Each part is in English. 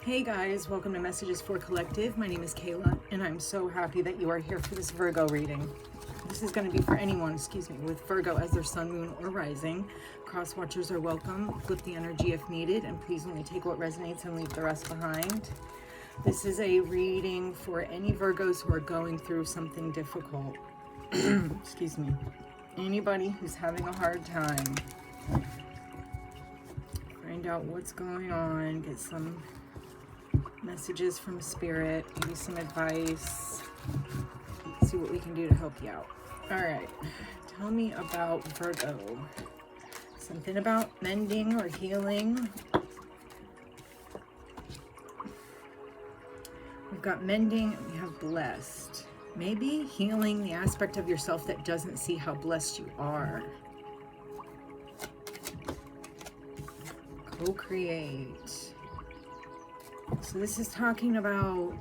Hey guys, welcome to Messages for Collective. My name is Kayla, and I'm so happy that you are here for this Virgo reading. This is going to be for anyone, with Virgo as their sun, moon, or rising. Cross watchers are welcome. Flip the energy if needed, and please only take what resonates and leave the rest behind. This is a reading for any Virgos who are going through something difficult. Anybody who's having a hard time. Find out what's going on, get some messages from spirit, maybe some advice, see what we can do to help you out. All right, tell me about Virgo. Something about mending or healing. We've got mending and we have blessed. Maybe healing the aspect of yourself that doesn't see how blessed you are. Co-create. So this is talking about,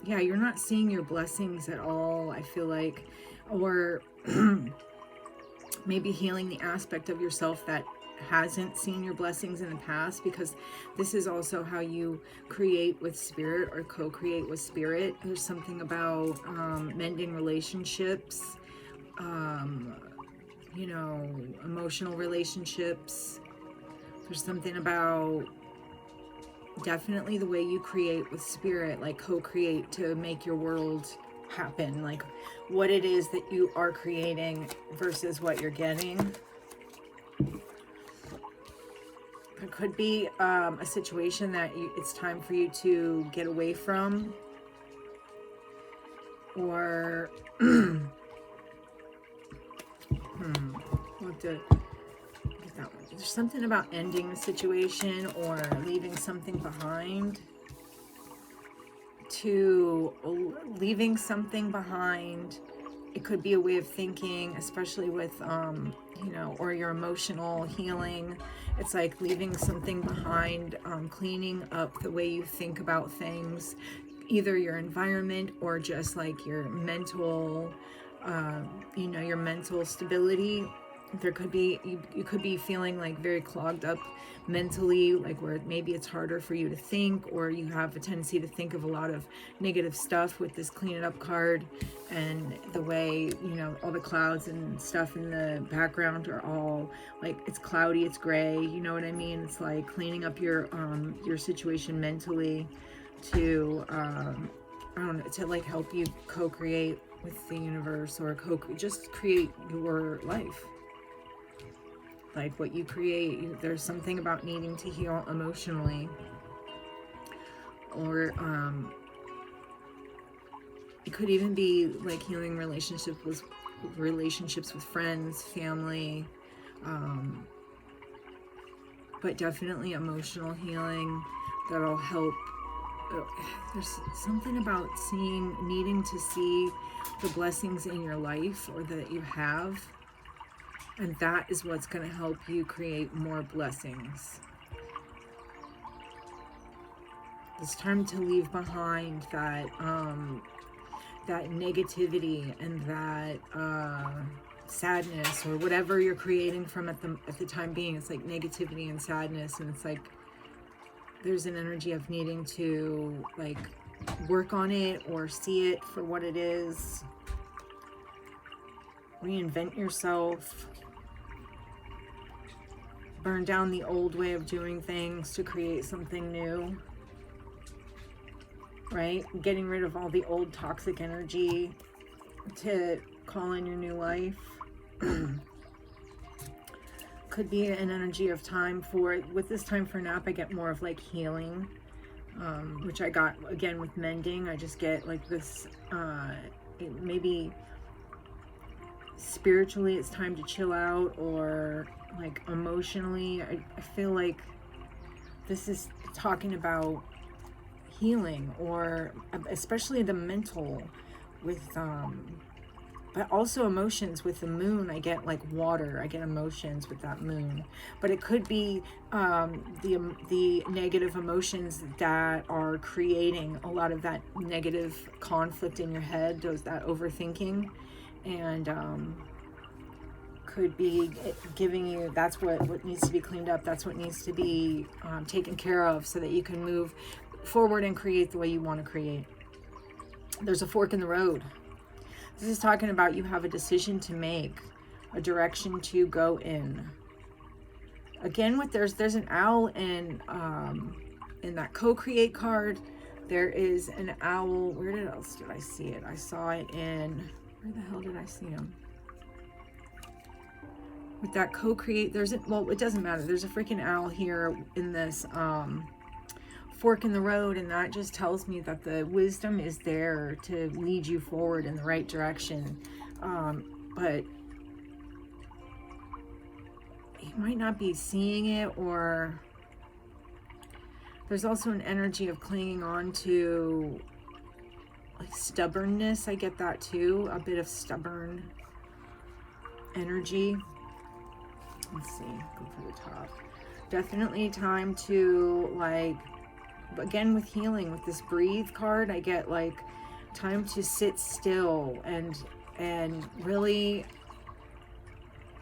yeah, you're not seeing your blessings at all, I feel like, or maybe healing the aspect of yourself that hasn't seen your blessings in the past, because this is also how you create with spirit or co-create with spirit. There's something about mending relationships, emotional relationships. There's something about definitely the way you create with spirit, like co-create to make your world happen, like what it is that you are creating versus what you're getting. It could be a situation that it's time for you to get away from, or we'll have to get that one. There's something about ending the situation or leaving something behind. Leaving something behind, it could be a way of thinking, especially with or your emotional healing. It's like leaving something behind, cleaning up the way you think about things, either your environment or just like your mental your mental stability. There could be, you could be feeling like very clogged up mentally, like where maybe it's harder for you to think, or you have a tendency to think of a lot of negative stuff with this clean it up card, and the way, all the clouds and stuff in the background are all like, it's cloudy, it's gray, you know what I mean? It's like cleaning up your situation mentally to, to like help you co-create with the universe, or just create your life. Like what you create, there's something about needing to heal emotionally, or it could even be like healing relationships with friends, family, but definitely emotional healing that'll help. There's something about needing to see the blessings in your life, or that you have. And that is what's going to help you create more blessings. It's time to leave behind that that negativity and that sadness, or whatever you're creating from at the time being. It's like negativity and sadness, and it's like there's an energy of needing to like work on it or see it for what it is. Reinvent yourself. Burn down the old way of doing things to create something new, right? Getting rid of all the old toxic energy to call in your new life. Could be an energy of time with this time for nap, I get more of like healing, which I got again with mending. I just get like this, maybe spiritually it's time to chill out, or like emotionally, I feel like this is talking about healing, or especially the mental with but also emotions with the moon. I get like water, I get emotions with that moon, but it could be the negative emotions that are creating a lot of that negative conflict in your head, that overthinking, and could be giving you, that's what needs to be cleaned up. That's what needs to be taken care of so that you can move forward and create the way you want to create. There's a fork in the road. This is talking about you have a decision to make, a direction to go in. Again, with there's an owl in that co-create card. There is an owl. Where else did I see it? I saw it in, where the hell did I see him? With that co-create, well, it doesn't matter. There's a freaking owl here in this fork in the road, and that just tells me that the wisdom is there to lead you forward in the right direction. But you might not be seeing it, or there's also an energy of clinging on to like stubbornness. I get that too, a bit of stubborn energy. Let's see, go for the top. Definitely time to, like, again with healing, with this breathe card, I get like time to sit still and really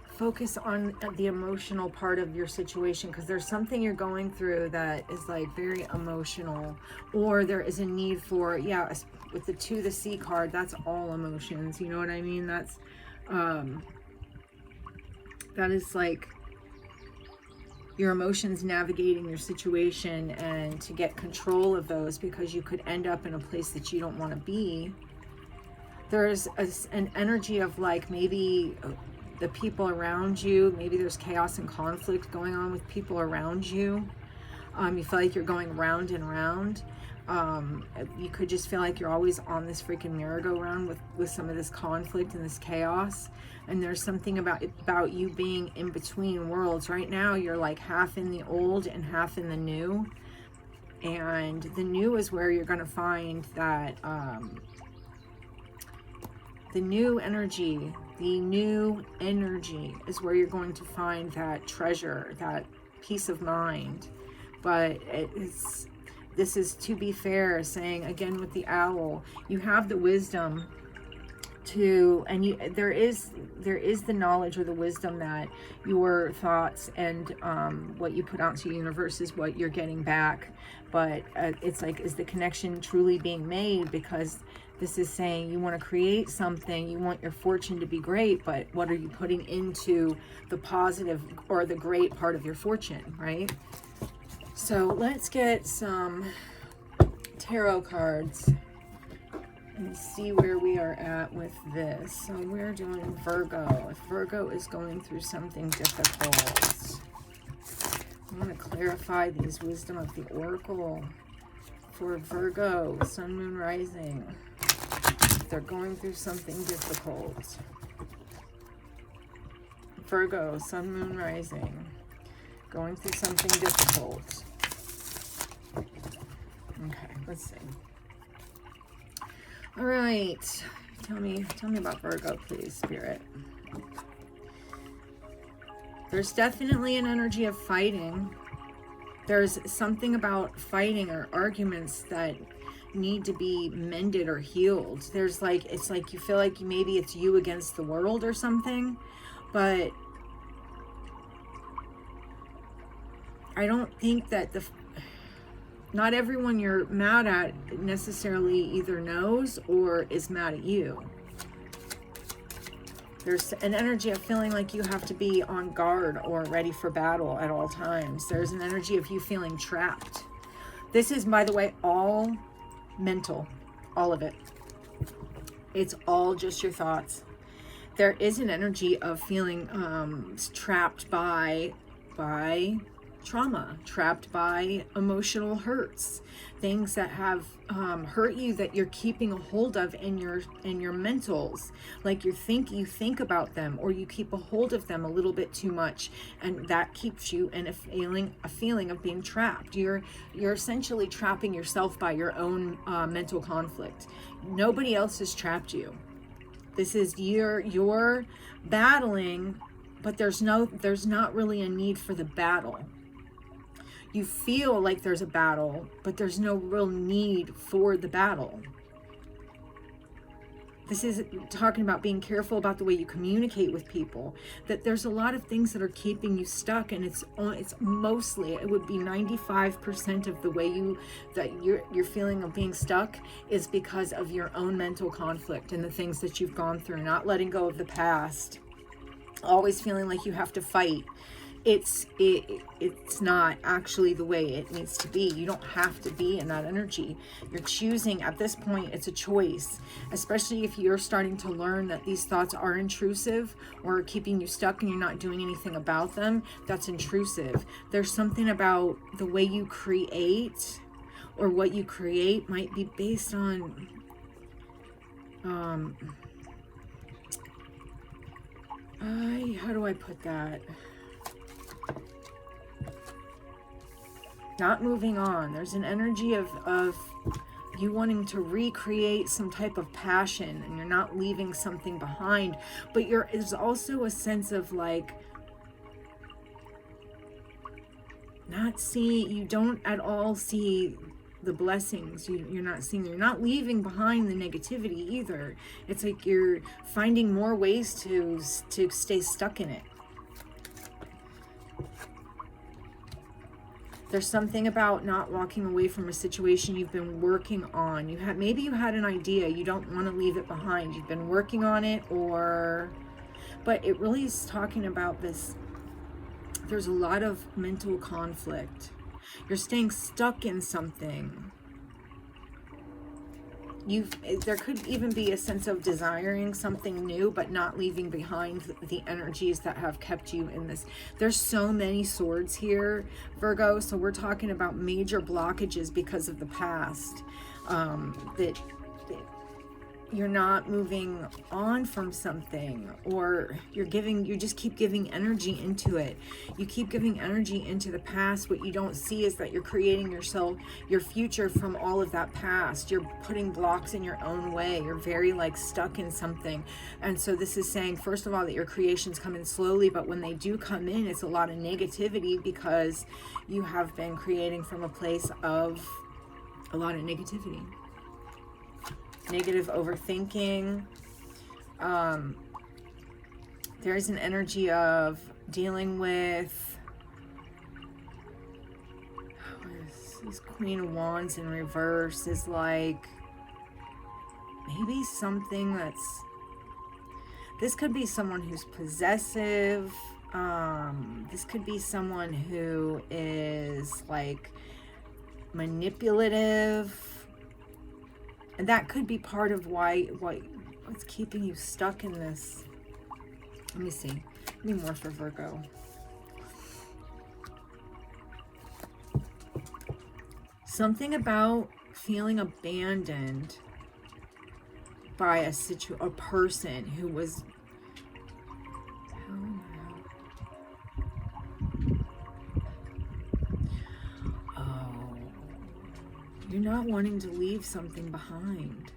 focus on the emotional part of your situation, because there's something you're going through that is like very emotional, or there is a need for, yeah, with the to the sea card, that's all emotions, you know what I mean? That's that is like your emotions navigating your situation, and to get control of those, because you could end up in a place that you don't want to be. There's an energy of like maybe the people around you, maybe there's chaos and conflict going on with people around you. You feel like you're going round and round. You could just feel like you're always on this freaking merry-go-round with some of this conflict and this chaos. And there's something about you being in between worlds. Right now, you're like half in the old and half in the new. And the new is where you're going to find that the new energy is where you're going to find that treasure, that peace of mind. But this is, to be fair, saying again with the owl, you have the wisdom to, and there is the knowledge or the wisdom that your thoughts and what you put out to the universe is what you're getting back. But it's like, is the connection truly being made? Because this is saying you want to create something, you want your fortune to be great, but what are you putting into the positive or the great part of your fortune, right? So let's get some tarot cards and see where we are at with this. So we're doing Virgo. If Virgo is going through something difficult, I want to clarify these wisdom of the Oracle for Virgo, Sun, Moon, Rising. If they're going through something difficult. Virgo, Sun, Moon, Rising. Going through something difficult. Okay, let's see. All right. Tell me about Virgo, please, Spirit. There's definitely an energy of fighting. There's something about fighting or arguments that need to be mended or healed. There's like, it's like you feel like maybe it's you against the world or something, but I don't think that not everyone you're mad at necessarily either knows or is mad at you. There's an energy of feeling like you have to be on guard or ready for battle at all times. There's an energy of you feeling trapped. This is, by the way, all mental, all of it. It's all just your thoughts. There is an energy of feeling trapped by trauma, trapped by emotional hurts, things that have hurt you that you're keeping a hold of in your mentals. Like you think about them, or you keep a hold of them a little bit too much, and that keeps you in a feeling of being trapped. You're essentially trapping yourself by your own mental conflict. Nobody else has trapped you. This is you're battling, but there's not really a need for the battle. You feel like there's a battle, but there's no real need for the battle. This is talking about being careful about the way you communicate with people, that there's a lot of things that are keeping you stuck, and it's mostly, it would be 95% of the way you're feeling of being stuck is because of your own mental conflict and the things that you've gone through, not letting go of the past, always feeling like you have to fight. It's not actually the way it needs to be. You don't have to be in that energy. You're choosing at this point. It's a choice, especially if you're starting to learn that these thoughts are intrusive or keeping you stuck and you're not doing anything about them. That's intrusive. There's something about the way you create, or what you create might be based on how do I put that? Not moving on. There's an energy of you wanting to recreate some type of passion, and you're not leaving something behind, but there's also a sense of like you don't at all see the blessings. You're not leaving behind the negativity either. It's like you're finding more ways to stay stuck in it. There's something about not walking away from a situation you've been working on. Maybe you had an idea, you don't want to leave it behind. You've been working on it, but it really is talking about this. There's a lot of mental conflict. You're staying stuck in something. There could even be a sense of desiring something new, but not leaving behind the energies that have kept you in this. There's so many swords here, Virgo. So we're talking about major blockages because of the past, that you're not moving on from something, or you just keep giving energy into it. You keep giving energy into the past. What you don't see is that you're creating your future from all of that past. You're putting blocks in your own way. You're very like stuck in something. And so this is saying, first of all, that your creations come in slowly, but when they do come in, it's a lot of negativity because you have been creating from a place of a lot of negativity. Negative overthinking. There's an energy of dealing with this Queen of Wands in reverse is like maybe something this could be someone who's possessive. This could be someone who is like manipulative. And that could be part of what's keeping you stuck in this. Let me see. Let me more for Virgo. Something about feeling abandoned by a person who was. You're not wanting to leave something behind.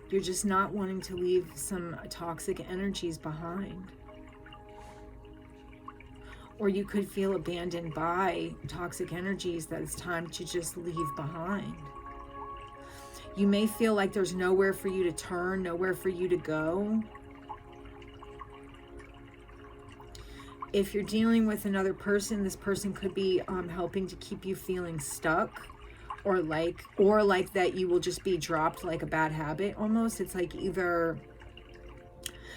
You're just not wanting to leave some toxic energies behind. Or you could feel abandoned by toxic energies that it's time to just leave behind. You may feel like there's nowhere for you to turn, nowhere for you to go. If you're dealing with another person, this person could be helping to keep you feeling stuck, or like that you will just be dropped like a bad habit almost. It's like either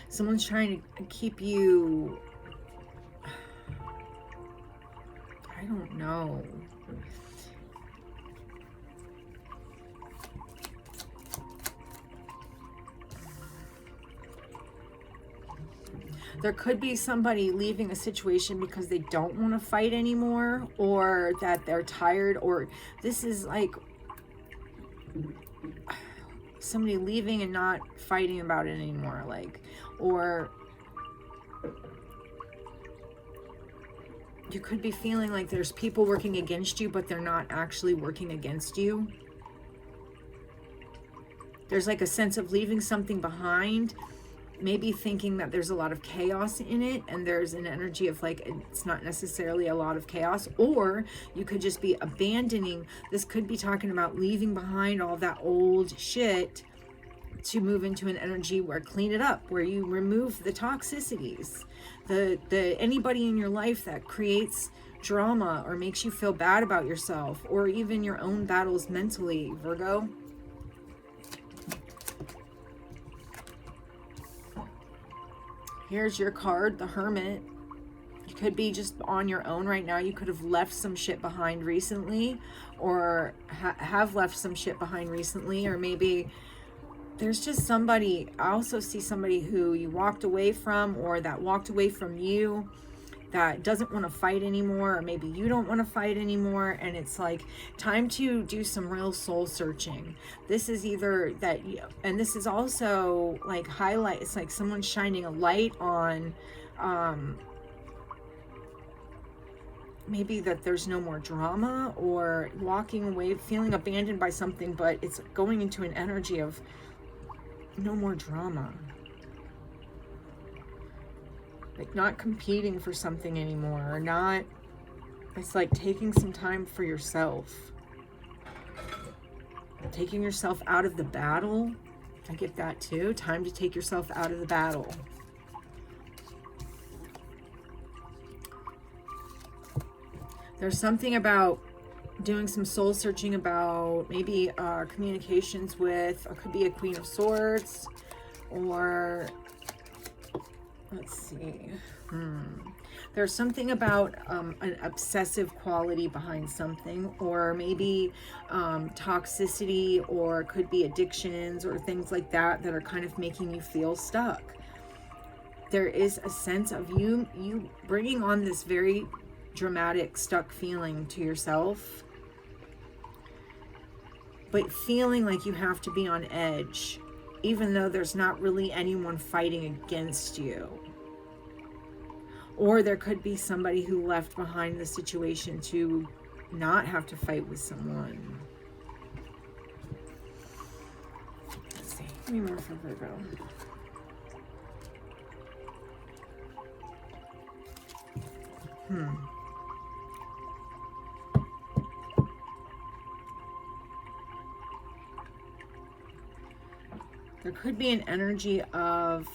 someone's trying to keep you, I don't know. There could be somebody leaving a situation because they don't want to fight anymore, or that they're tired, or this is like somebody leaving and not fighting about it anymore, like, or you could be feeling like there's people working against you, but they're not actually working against you. There's like a sense of leaving something behind, maybe thinking that there's a lot of chaos in it, and there's an energy of like it's not necessarily a lot of chaos. Or you could just be abandoning. This could be talking about leaving behind all that old shit to move into an energy where clean it up, where you remove the toxicities, the anybody in your life that creates drama or makes you feel bad about yourself, or even your own battles mentally, Virgo. Here's your card, the Hermit. You could be just on your own right now. You could have left some shit behind recently, or have left some shit behind recently, or maybe there's just somebody, I also see somebody who you walked away from, or that walked away from you, that doesn't want to fight anymore, or maybe you don't want to fight anymore, and it's like time to do some real soul searching. This is either that, and this is also like highlight, it's like someone shining a light on maybe that there's no more drama, or walking away, feeling abandoned by something, but it's going into an energy of no more drama. Like not competing for something anymore, or not, it's like taking some time for yourself. Taking yourself out of the battle. I get that too. Time to take yourself out of the battle. There's something about doing some soul searching about maybe communications with, or could be a Queen of Swords, or let's see. There's something about an obsessive quality behind something, or maybe toxicity, or could be addictions or things like that that are kind of making you feel stuck. There is a sense of you bringing on this very dramatic stuck feeling to yourself, but feeling like you have to be on edge, even though there's not really anyone fighting against you. Or there could be somebody who left behind the situation to not have to fight with someone. Let's see. Give me more for Virgo. There could be an energy of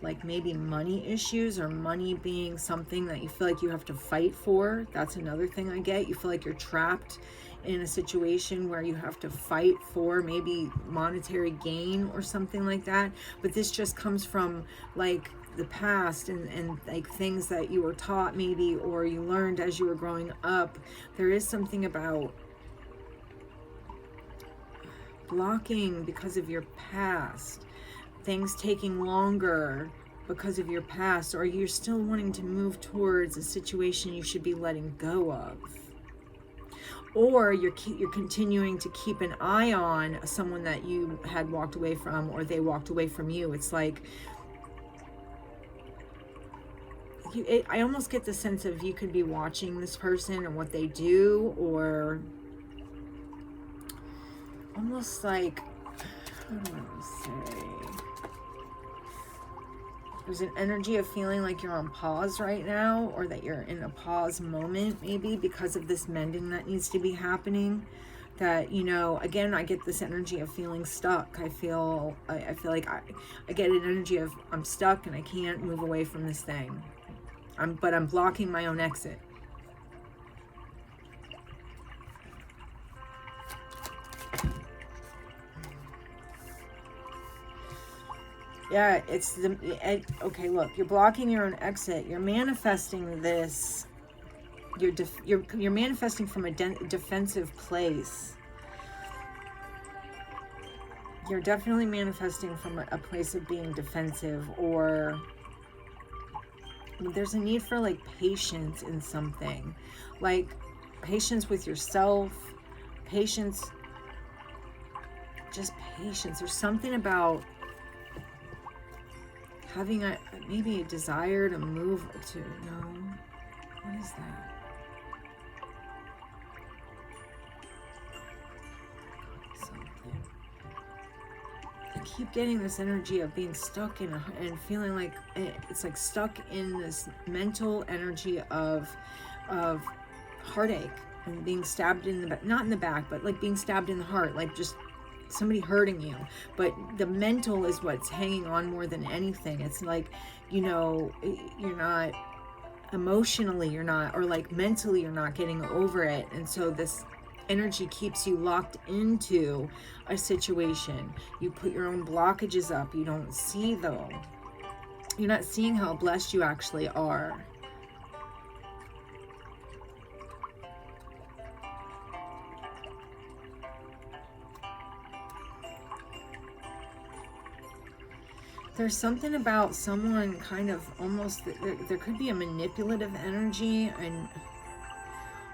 like maybe money issues, or money being something that you feel like you have to fight for. That's another thing I get. You feel like you're trapped in a situation where you have to fight for maybe monetary gain or something like that. But this just comes from like the past, and like things that you were taught maybe, or you learned as you were growing up. There is something about blocking because of your past, things taking longer because of your past, or you're still wanting to move towards a situation you should be letting go of, or you're continuing to keep an eye on someone that you had walked away from, or they walked away from you. It's like I almost get the sense of you could be watching this person and what they do, or almost like, how do I want to say? There's an energy of feeling like you're on pause right now, or that you're in a pause moment, maybe because of this mending that needs to be happening. That, you know, again, I get this energy of feeling stuck. I feel like I get an energy of I'm stuck and I can't move away from this thing. But I'm blocking my own exit. Yeah, it's okay, look, you're blocking your own exit. You're manifesting this. You're manifesting from a defensive place. You're definitely manifesting from a place of being defensive, or there's a need for like patience in something, like patience with yourself, patience, just patience. There's something about having maybe a desire to move to, no, what is that? I keep getting this energy of being stuck in and feeling like it's like stuck in this mental energy of heartache and being stabbed in the back, not in the back, but like being stabbed in the heart, like just somebody hurting you. But the mental is what's hanging on more than anything. It's like, you know, you're not emotionally, you're not, or like mentally, you're not getting over it. And so this energy keeps you locked into a situation. You put your own blockages up. You don't see though. You're not seeing how blessed you actually are. There's something about someone kind of almost, there could be a manipulative energy, and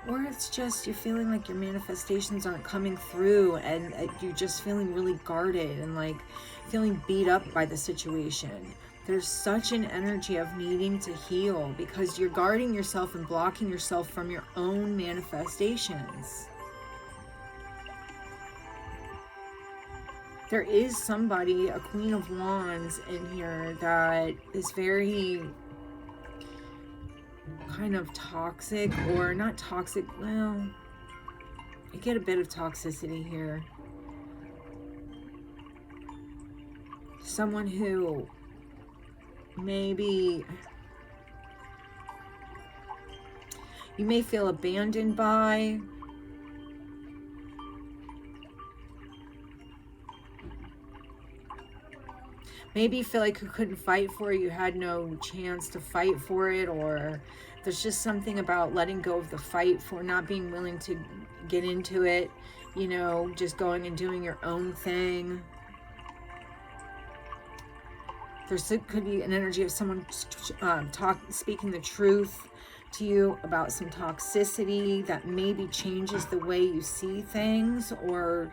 or it's just you're feeling like your manifestations aren't coming through, and you're just feeling really guarded and like feeling beat up by the situation. There's such an energy of needing to heal because you're guarding yourself and blocking yourself from your own manifestations. There is somebody, a Queen of Wands in here, that is very kind of toxic, or not toxic, well, I get a bit of toxicity here. Someone who maybe you may feel abandoned by. Maybe you feel like you couldn't fight for it, you had no chance to fight for it, or there's just something about letting go of the fight, for not being willing to get into it, you know, just going and doing your own thing. Could be an energy of someone speaking the truth to you about some toxicity that maybe changes the way you see things, or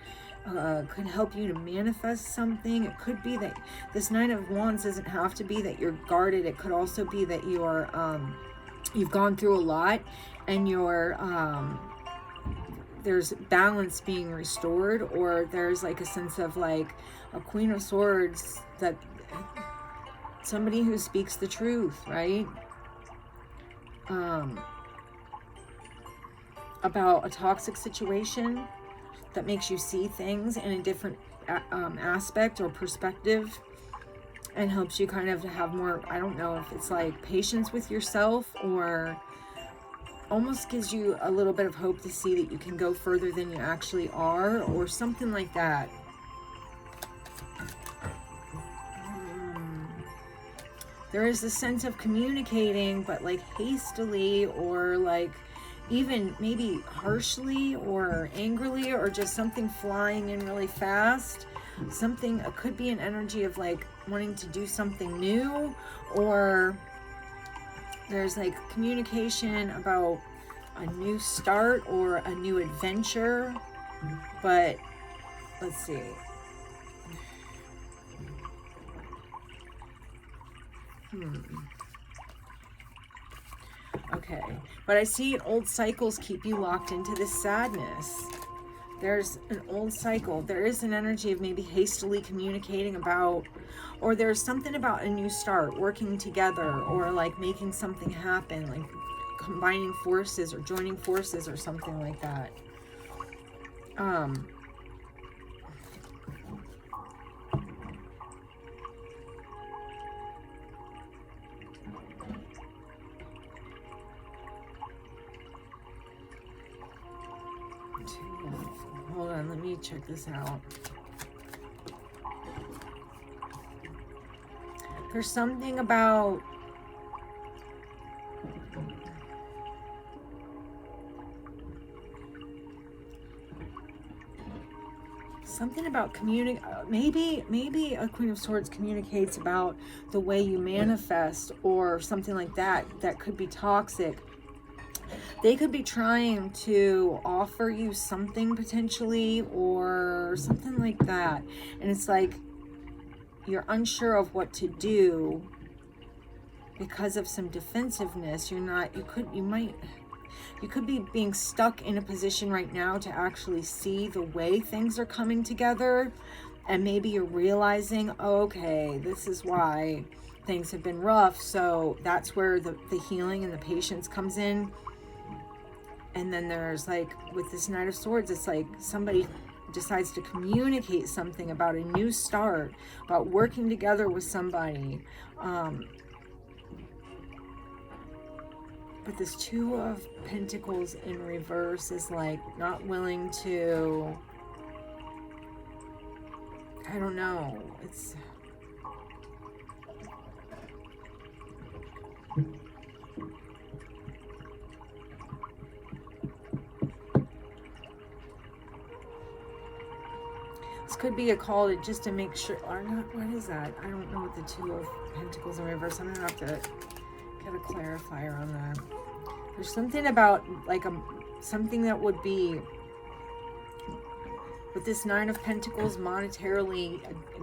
could help you to manifest something. It could be that this Nine of Wands doesn't have to be that you're guarded. It could also be that you're you've gone through a lot, and you're there's balance being restored, or there's like a sense of like a Queen of Swords, that somebody who speaks the truth, right? About a toxic situation that makes you see things in a different aspect or perspective, and helps you kind of have more, I don't know if it's like patience with yourself, or almost gives you a little bit of hope to see that you can go further than you actually are, or something like that. There is a sense of communicating, but like hastily, or like even maybe harshly or angrily, or just something flying in really fast. Something, it could be an energy of like wanting to do something new, or there's like communication about a new start or a new adventure. But let's see. Okay, but I see old cycles keep you locked into this sadness. There's an old cycle. There is an energy of maybe hastily communicating about, or there's something about a new start, working together, or like making something happen, like combining forces or joining forces or something like that. Hold on, let me check this out. There's something about maybe a Queen of Swords communicates about the way you manifest, or something like that. That could be toxic. They could be trying to offer you something potentially, or something like that, and it's like you're unsure of what to do because of some defensiveness. You could be being stuck in a position right now to actually see the way things are coming together, And maybe you're realizing, oh, okay, this is why things have been rough. So that's where the healing and the patience comes in. And then there's like, with this Knight of Swords, it's like somebody decides to communicate something about a new start, about working together with somebody. But this Two of Pentacles in reverse is like not willing to, I don't know, it's... This could be a call to just to make sure, or not, what is that? I don't know what the Two of Pentacles in reverse, I'm gonna have to get a clarifier on that. There's something about like something that would be, with this Nine of Pentacles, monetarily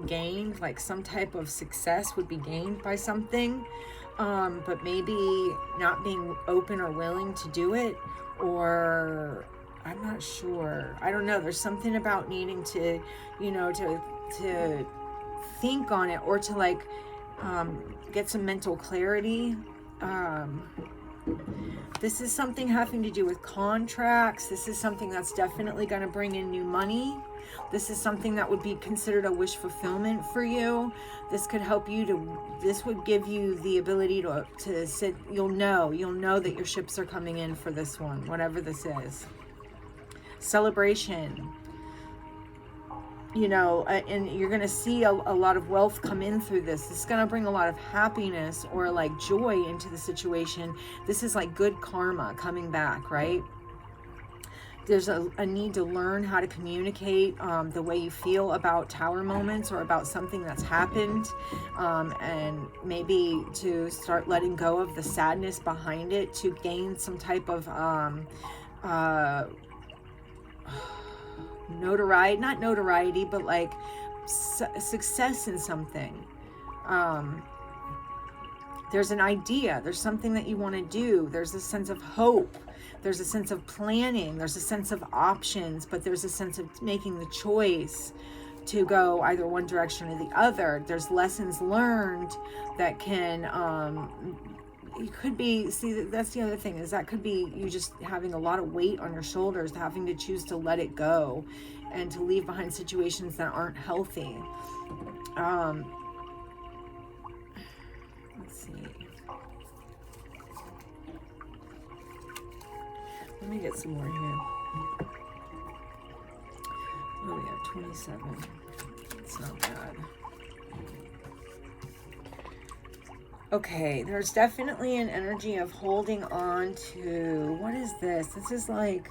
gained, like some type of success would be gained by something, but maybe not being open or willing to do it, or I'm not sure. I don't know. There's something about needing to, you know, to think on it, or to like get some mental clarity. This is something having to do with contracts. This is something that's definitely going to bring in new money. This is something that would be considered a wish fulfillment for you. This could help you to, this would give you the ability to sit, you'll know that your ships are coming in for this one, whatever this is. Celebration. You know, and you're going to see a lot of wealth come in through this. This is going to bring a lot of happiness or like joy into the situation. This is like good karma coming back, right? There's a need to learn how to communicate the way you feel about tower moments or about something that's happened, and maybe to start letting go of the sadness behind it to gain some type of notoriety, not notoriety, but like success in something. There's an idea, there's something that you want to do, there's a sense of hope, there's a sense of planning, there's a sense of options, but there's a sense of making the choice to go either one direction or the other. There's lessons learned that can you could be, see, that's the other thing, is that could be you just having a lot of weight on your shoulders, having to choose to let it go and to leave behind situations that aren't healthy. Let's see. Let me get some more here. Oh, we have 27. It's not bad. Okay, there's definitely an energy of holding on to, what is this? This is like,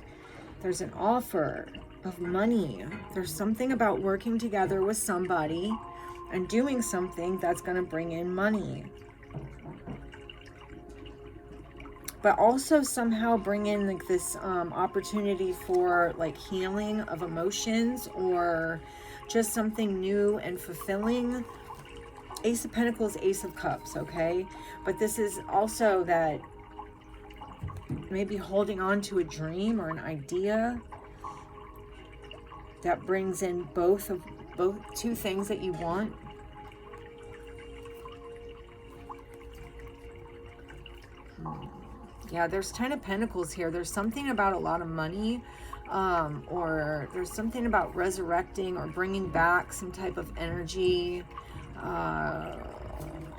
there's an offer of money. There's something about working together with somebody and doing something that's going to bring in money. But also somehow bring in like this opportunity for like healing of emotions or just something new and fulfilling. Ace of Pentacles, Ace of Cups, okay? But this is also that maybe holding on to a dream or an idea that brings in both two things that you want. Yeah, there's 10 of Pentacles here. There's something about a lot of money, or there's something about resurrecting or bringing back some type of energy.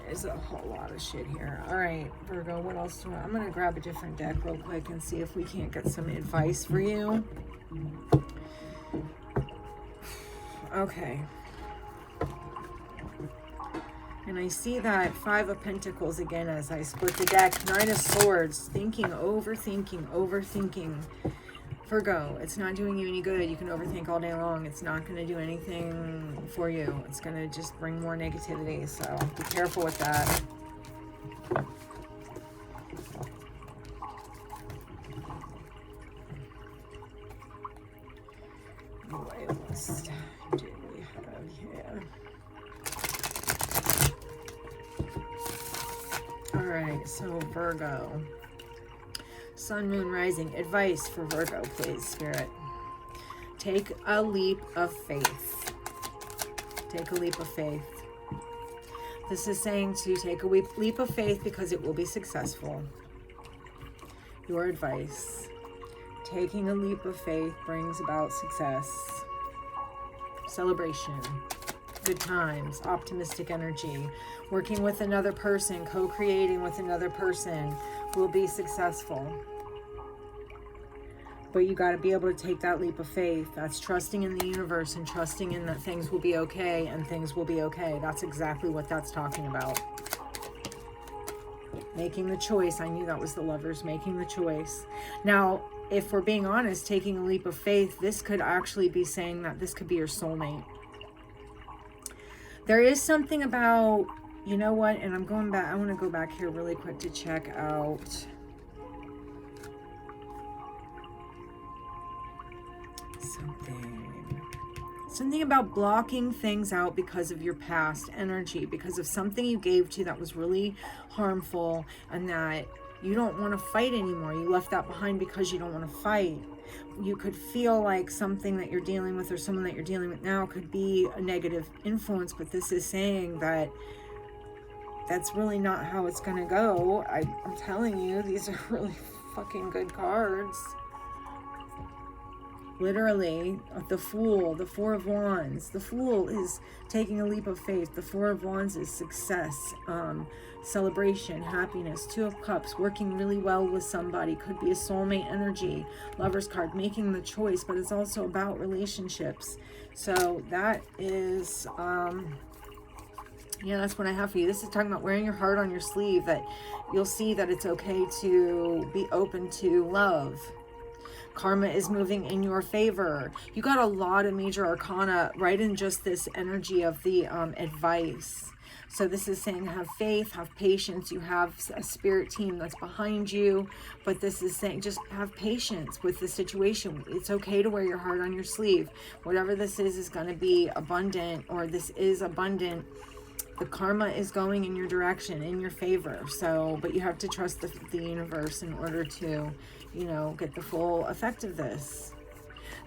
There's a whole lot of shit here. All right, Virgo, what else do I'm going to grab a different deck real quick and see if we can't get some advice for you. Okay. And I see that Five of Pentacles again as I split the deck. Nine of Swords, thinking, overthinking. Virgo, it's not doing you any good. You can overthink all day long. It's not going to do anything for you. It's going to just bring more negativity. So be careful with that. What else do we have here? All right, so Virgo. Sun, Moon, Rising. Advice for Virgo, please, Spirit. Take a leap of faith. Take a leap of faith. This is saying to take a leap of faith because it will be successful. Your advice. Taking a leap of faith brings about success, celebration, good times, optimistic energy. Working with another person, co-creating with another person will be successful. But you got to be able to take that leap of faith. That's trusting in the universe and trusting in that things will be okay and things will be okay. That's exactly what that's talking about. Making the choice. I knew that was the Lovers, making the choice. Now, if we're being honest, taking a leap of faith, this could actually be saying that this could be your soulmate. There is something about, you know what, and I'm going back, I want to go back here really quick to check out something about blocking things out because of your past energy, because of something you gave to that was really harmful and that you don't want to fight anymore. You left that behind because you don't want to fight. You could feel like something that you're dealing with or someone that you're dealing with now could be a negative influence, but this is saying that that's really not how it's going to go. I'm telling you, these are really fucking good cards. Literally, the Fool, the Four of Wands. The Fool is taking a leap of faith. The Four of Wands is success, celebration, happiness. Two of Cups, working really well with somebody. Could be a soulmate energy. Lover's card, making the choice, but it's also about relationships. So that is, yeah, that's what I have for you. This is talking about wearing your heart on your sleeve, that you'll see that it's okay to be open to love. Karma is moving in your favor. You got a lot of major arcana right in just this energy of the advice. So this is saying have faith, have patience. You have a spirit team that's behind you, but this is saying just have patience with the situation. It's okay to wear your heart on your sleeve. Whatever this is going to be abundant, or this is abundant. The karma is going in your direction, in your favor. So, but you have to trust the universe in order to, you know, get the full effect of this.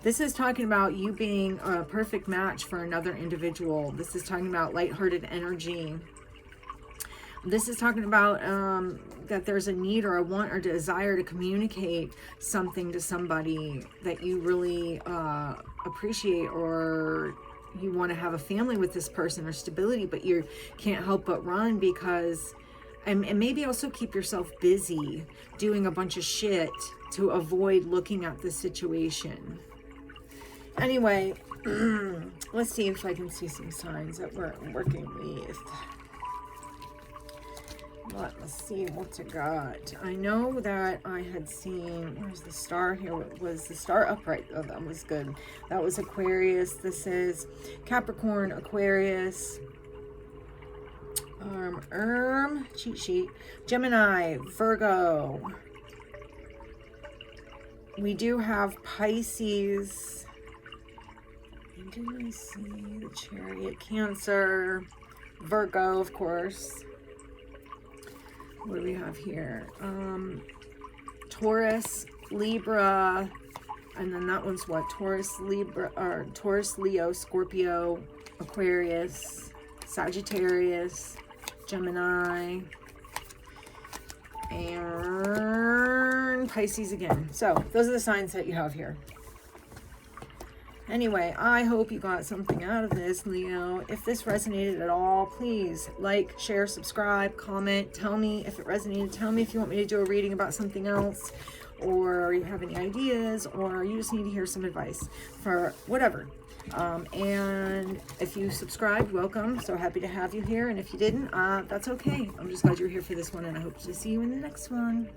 This is talking about you being a perfect match for another individual. This is talking about lighthearted energy. This is talking about that there's a need or a want or desire to communicate something to somebody that you really appreciate, or you want to have a family with this person or stability, but you can't help but run because, and maybe also keep yourself busy doing a bunch of shit to avoid looking at the situation. Anyway, let's see if I can see some signs that we're working with. Let's see what I got. I know that I had seen, where's the star here? Was the star upright? Oh, that was good. That was Aquarius. This is Capricorn, Aquarius, cheat sheet, Gemini, Virgo. We do have Pisces. And did I see the Chariot, Cancer, Virgo, of course. What do we have here? Taurus, Libra, and then that one's what? Taurus, Libra, or Taurus, Leo, Scorpio, Aquarius, Sagittarius, Gemini, and Pisces again. So those are the signs that you have here. Anyway, I hope you got something out of this, Leo. If this resonated at all, please like, share, subscribe, comment. Tell me if it resonated. Tell me if you want me to do a reading about something else, or you have any ideas, or you just need to hear some advice for whatever. And if you subscribed, welcome. So happy to have you here. And if you didn't, that's okay. I'm just glad you're here for this one, and I hope to see you in the next one.